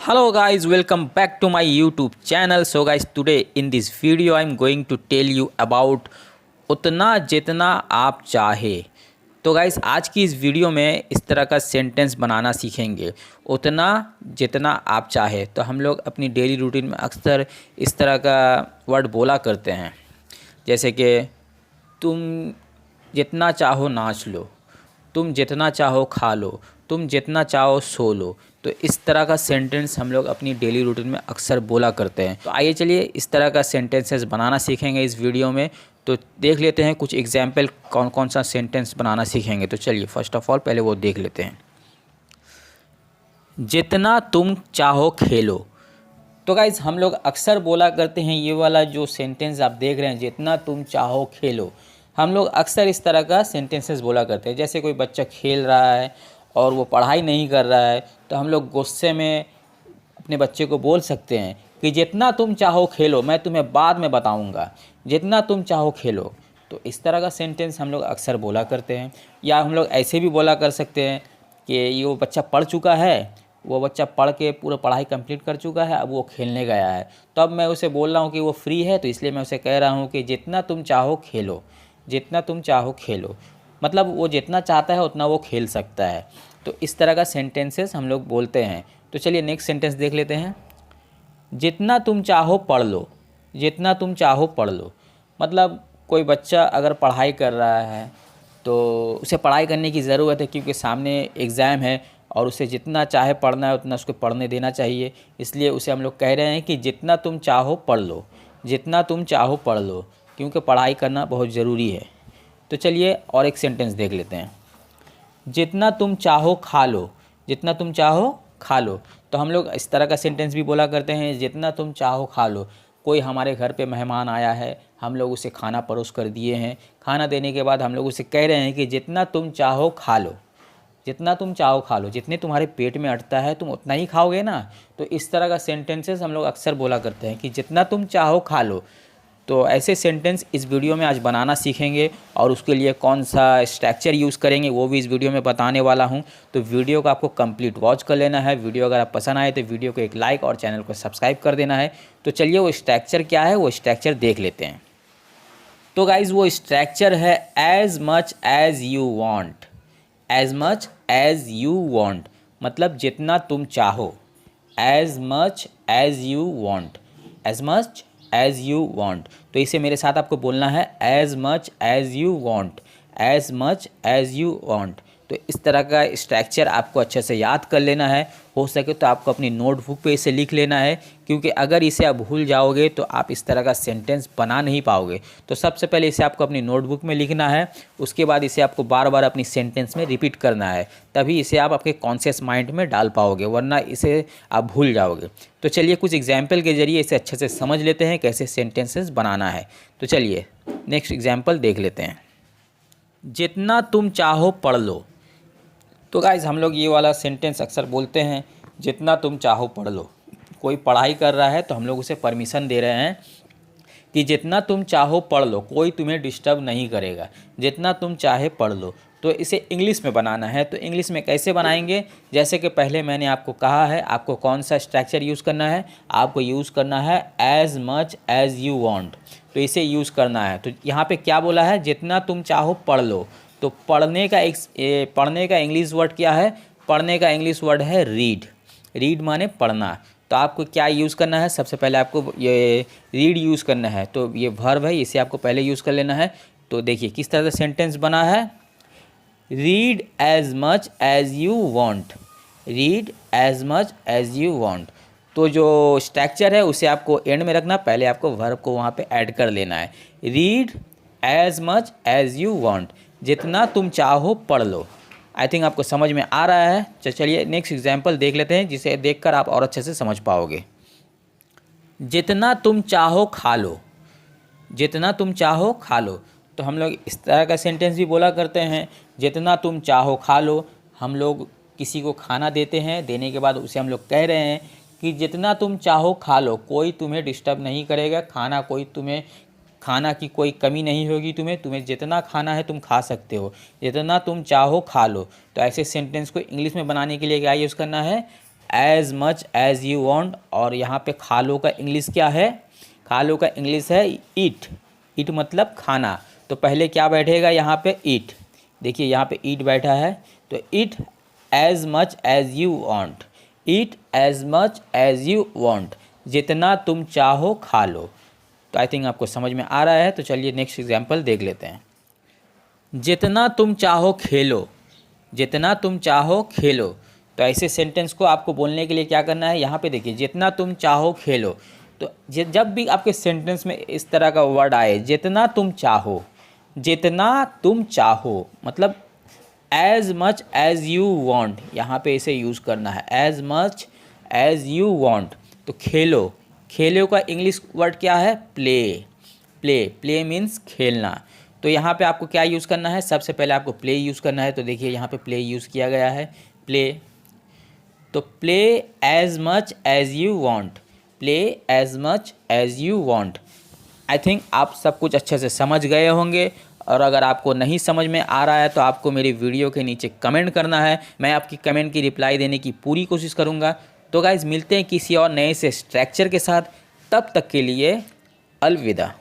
Hello guys, welcome back to my YouTube channel. So guys, today in this video I'm going to tell you about उतना जितना आप चाहे। तो guys आज की इस वीडियो में इस तरह का सेंटेंस बनाना सीखेंगे, उतना जितना आप चाहे। तो हम लोग अपनी डेली रूटीन में अक्सर इस तरह का वर्ड बोला करते हैं, जैसे कि तुम जितना चाहो नाच लो, तुम जितना चाहो खा लो, तुम जितना चाहो सो लो। तो इस तरह का सेंटेंस हम लोग अपनी डेली रूटीन में अक्सर बोला करते हैं। तो आइए चलिए इस तरह का सेंटेंसेस बनाना सीखेंगे इस वीडियो में। तो देख लेते हैं कुछ एग्जाम्पल, कौन कौन सा सेंटेंस बनाना सीखेंगे। तो चलिए फर्स्ट ऑफ ऑल पहले वो देख लेते हैं। जितना तुम चाहो खेलो। तो गाइज़ हम लोग अक्सर बोला करते हैं ये वाला जो सेंटेंस आप देख रहे हैं, जितना तुम चाहो खेलो। हम लोग अक्सर इस तरह का सेंटेंसेस बोला करते हैं। जैसे कोई बच्चा खेल रहा है और वो पढ़ाई नहीं कर रहा है, तो हम लोग गुस्से में अपने बच्चे को बोल सकते हैं कि जितना तुम चाहो खेलो, मैं तुम्हें बाद में बताऊंगा, जितना तुम चाहो खेलो। तो इस तरह का सेंटेंस हम लोग अक्सर बोला करते हैं। या हम लोग ऐसे भी बोला कर सकते हैं कि ये वो बच्चा पढ़ चुका है, वो बच्चा पढ़ के पूरा पढ़ाई कंप्लीट कर चुका है, अब वो खेलने गया है। तो अब मैं उसे बोल रहा हूँ कि वो फ्री है, तो इसलिए मैं उसे कह रहा हूँ कि जितना तुम चाहो खेलो, जितना तुम चाहो खेलो। मतलब वो जितना चाहता है उतना वो खेल सकता है। तो इस तरह का सेंटेंसेस हम लोग बोलते हैं। तो चलिए नेक्स्ट सेंटेंस देख लेते हैं। जितना तुम चाहो पढ़ लो, जितना तुम चाहो पढ़ लो। मतलब कोई बच्चा अगर पढ़ाई कर रहा है तो उसे पढ़ाई करने की ज़रूरत है, क्योंकि सामने एग्ज़ाम है और उसे जितना चाहे पढ़ना है उतना उसको पढ़ने देना चाहिए। इसलिए उसे हम लोग कह रहे हैं कि जितना तुम चाहो पढ़ लो, जितना तुम चाहो पढ़ लो, क्योंकि पढ़ाई करना बहुत ज़रूरी है। तो चलिए और एक सेंटेंस देख लेते हैं। जितना तुम चाहो खा लो, जितना तुम चाहो खा लो। तो हम लोग इस तरह का सेंटेंस भी बोला करते हैं, जितना तुम चाहो खा लो। कोई हमारे घर पे मेहमान आया है, हम लोग उसे खाना परोस कर दिए हैं। खाना देने के बाद हम लोग उसे कह रहे हैं कि जितना तुम चाहो खा लो, जितना तुम चाहो खा लो। जितने तुम्हारे पेट में अटता है तुम उतना ही खाओगे ना। तो इस तरह का सेंटेंसेस हम लोग अक्सर बोला करते हैं कि जितना तुम चाहो खा लो। तो ऐसे सेंटेंस इस वीडियो में आज बनाना सीखेंगे, और उसके लिए कौन सा स्ट्रक्चर यूज़ करेंगे वो भी इस वीडियो में बताने वाला हूं। तो वीडियो को आपको कंप्लीट वॉच कर लेना है। वीडियो अगर आप पसंद आए तो वीडियो को एक लाइक और चैनल को सब्सक्राइब कर देना है। तो चलिए वो स्ट्रक्चर क्या है वो स्ट्रक्चर देख लेते हैं। तो गाइज़ वो स्ट्रक्चर है as much as you want. As much as you want मतलब जितना तुम चाहो। As much as you want, as much as you want. तो इसे मेरे साथ आपको बोलना है, as much as you want, as much as you want. तो इस तरह का स्ट्रक्चर आपको अच्छे से याद कर लेना है। हो सके तो आपको अपनी नोटबुक पे इसे लिख लेना है, क्योंकि अगर इसे आप भूल जाओगे तो आप इस तरह का सेंटेंस बना नहीं पाओगे। तो सबसे पहले इसे आपको अपनी नोटबुक में लिखना है, उसके बाद इसे आपको बार बार अपनी सेंटेंस में रिपीट करना है, तभी इसे आप आपके कॉन्शियस माइंड में डाल पाओगे, वरना इसे आप भूल जाओगे। तो चलिए कुछ एग्जाम्पल के जरिए इसे अच्छे से समझ लेते हैं कैसे सेंटेंसेस बनाना है। तो चलिए नेक्स्ट एग्जाम्पल देख लेते हैं। जितना तुम चाहो पढ़ लो। तो गाइज़ हम लोग ये वाला सेंटेंस अक्सर बोलते हैं, जितना तुम चाहो पढ़ लो। कोई पढ़ाई कर रहा है तो हम लोग उसे परमिशन दे रहे हैं कि जितना तुम चाहो पढ़ लो, कोई तुम्हें डिस्टर्ब नहीं करेगा, जितना तुम चाहे पढ़ लो। तो इसे इंग्लिश में बनाना है। तो इंग्लिश में कैसे बनाएंगे, जैसे कि पहले मैंने आपको कहा है, आपको कौन सा स्ट्रक्चर यूज़ करना है, आपको यूज़ करना है as much as you want. तो इसे यूज़ करना है। तो यहाँ पे क्या बोला है, जितना तुम चाहो पढ़ लो। तो पढ़ने का इंग्लिश वर्ड क्या है, पढ़ने का इंग्लिश वर्ड है रीड। रीड माने पढ़ना। तो आपको क्या यूज़ करना है, सबसे पहले आपको ये रीड यूज़ करना है। तो ये वर्ब है, इसे आपको पहले यूज़ कर लेना है। तो देखिए किस तरह से सेंटेंस बना है, read as much as you want, read as much as you want. तो जो स्ट्रक्चर है उसे आपको एंड में रखना, पहले आपको वर्ब को वहाँ पे ऐड कर लेना है। Read as much as you want, जितना तुम चाहो पढ़ लो। आई थिंक आपको समझ में आ रहा है। चलिए नेक्स्ट एग्जाम्पल देख लेते हैं, जिसे देखकर आप और अच्छे से समझ पाओगे। जितना तुम चाहो खा लो, जितना तुम चाहो खा लो। तो हम लोग इस तरह का सेंटेंस भी बोला करते हैं, जितना तुम चाहो खा लो। हम लोग किसी को खाना देते हैं, देने के बाद उसे हम लोग कह रहे हैं कि जितना तुम चाहो खा लो, कोई तुम्हें डिस्टर्ब नहीं करेगा, खाना की कोई कमी नहीं होगी, तुम्हें जितना खाना है तुम खा सकते हो, जितना तुम चाहो खा लो। तो ऐसे सेंटेंस को इंग्लिश में बनाने के लिए क्या यूज़ करना है, as much as you want, और यहाँ पे खा लो का इंग्लिश क्या है? खा लो का इंग्लिश है ईट। ईट मतलब खाना। तो पहले क्या बैठेगा यहाँ पे? ईट। देखिए यहाँ पे ईट बैठा है, तो eat as much as you want. Eat as much as you want, जितना तुम चाहो खा लो। तो आई थिंक आपको समझ में आ रहा है। तो चलिए नेक्स्ट एग्जाम्पल देख लेते हैं। जितना तुम चाहो खेलो। जितना तुम चाहो खेलो, तो ऐसे सेंटेंस को आपको बोलने के लिए क्या करना है? यहाँ पे देखिए, जितना तुम चाहो खेलो। तो जब भी आपके सेंटेंस में इस तरह का वर्ड आए, जितना तुम चाहो, जितना तुम चाहो मतलब as much as you want, यहाँ पे इसे यूज़ करना है, as much as you want. तो खेलो, खेलो का इंग्लिश वर्ड क्या है? प्ले। प्ले, प्ले मीन्स खेलना। तो यहाँ पे आपको क्या यूज़ करना है? सबसे पहले आपको प्ले यूज़ करना है। तो देखिए यहाँ पे प्ले यूज़ किया गया है, प्ले। तो play as much as you want, play as much as you want. I think आप सब कुछ अच्छे से समझ गए होंगे, और अगर आपको नहीं समझ में आ रहा है तो आपको मेरी वीडियो के नीचे कमेंट करना है। मैं आपकी कमेंट की रिप्लाई देने की पूरी कोशिश करूँगा। तो गाइज़ मिलते हैं किसी और नए से स्ट्रक्चर के साथ, तब तक के लिए अलविदा।